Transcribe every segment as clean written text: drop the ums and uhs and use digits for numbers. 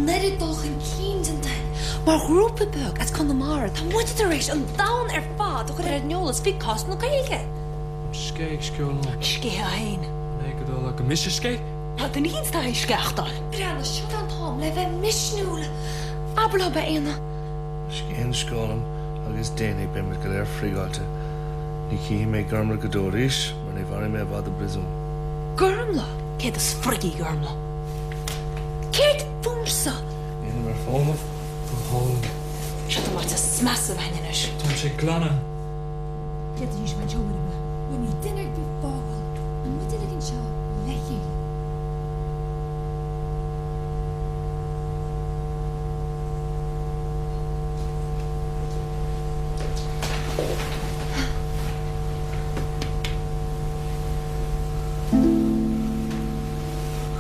neridolch yn cyn yn den. Mae'r grŵp y byg at Connemara. Tá mwyd y reis yn dawn fad o'ch yr niolas fi cost nhw gaelge. Sgeig sgwrn. Sgeig a ein. Nee, gedol ag mis sgeig. Wat yn hyn sta i sgeachtal. Brianna, siwt an tom, le fe misnŵl. Ablo ba ena. Sgein sgwrn, agos deni be mynd gyda'r ffrigalte. Ni ci me gyrmla gydoris, maar ni fari me fad y briswn. Gyrmla? Ced ys ffrigi gyrmla. Ced fwmsa? Un o'r ffôn of hwn. Siad o mat ys massive hynny nes. Tom se glana. Ced ys mae'n siomr yma. Wyn i dynner bydd bobl. Yn mwyd yn ygyn sio, lechi.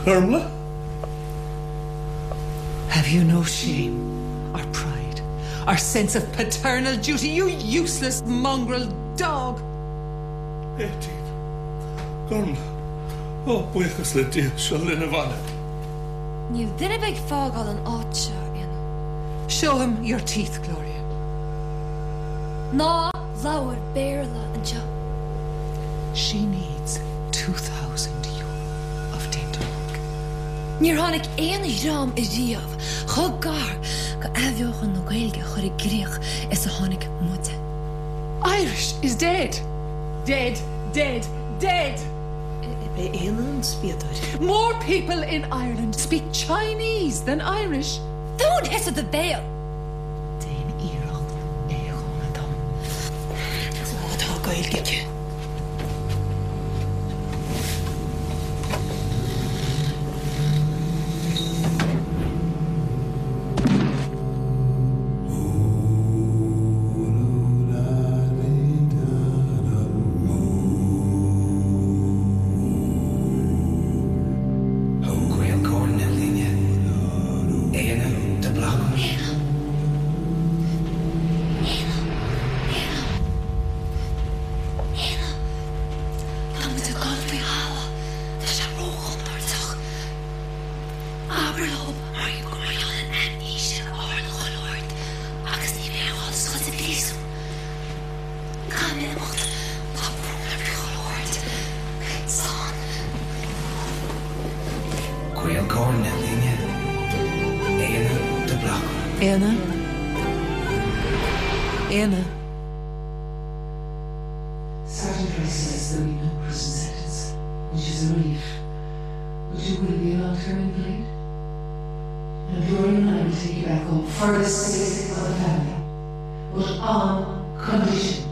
Gyrmla? Have you no shame, or pride, or sense of paternal duty, you useless mongrel dog? 18. Gyrmla. O, bwychas le di, siol yn y fanna. Níl duine beag fágáil an áit seo ina. Show him your teeth, Gloria. Ná láir béarla an seo. She needs 2,000 euro of dental work. Níor tháinig éana rám I riamh, chug gar go ahbheochan nó Gaeilge chuir I gcríoch is a tháinig muide. Irish is dead. Dead, dead, dead. More people in Ireland speak Chinese than Irish. Don't hit at the bail. Gaeilge. Anna. Sergeant Price says there'll be no prison sentence, which is a relief. But you will be a long-term invalid. And Gloria and I will take you back home for the sake of the family. But on condition.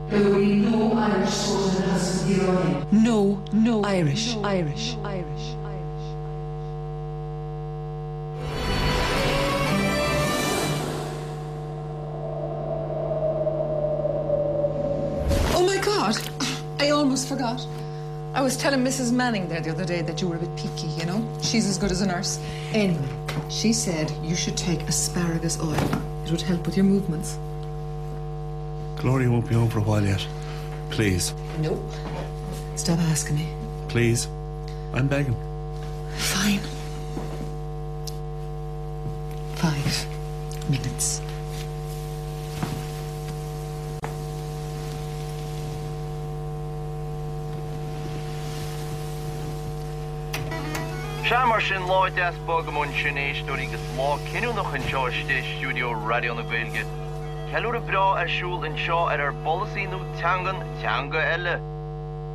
There will be no Irish soldier in the house with your name. No Irish. Irish. I almost forgot. I was telling Mrs. Manning there the other day that you were a bit peaky, you know? She's as good as a nurse. Anyway, she said you should take asparagus oil. It would help with your movements. Gloria won't be home for a while yet. Please. Nope. Stop asking me. Please. I'm begging. Fine. 5 minutes. Shamar sin Lloyd das Bogamon Sinead Story gus law Kinu noch in Shaw Studio Radio na Gaeilge. Kelur bra shul in Shaw our policy nu tanga elle.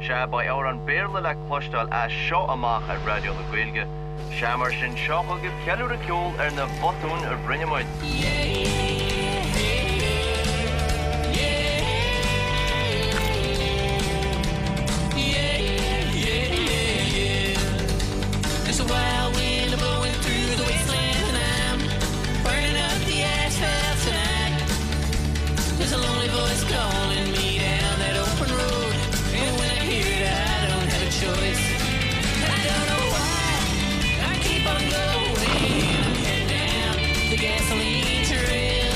Sha by our an Berle la Clostal as Shaw amach at Radio na Gaeilge. Shamar sin Shaw will give Kelur Kjol na Botun of Rinnemoid. Gasoline trail.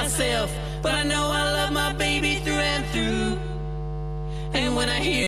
myself, but I know I love my baby through and through. And when I hear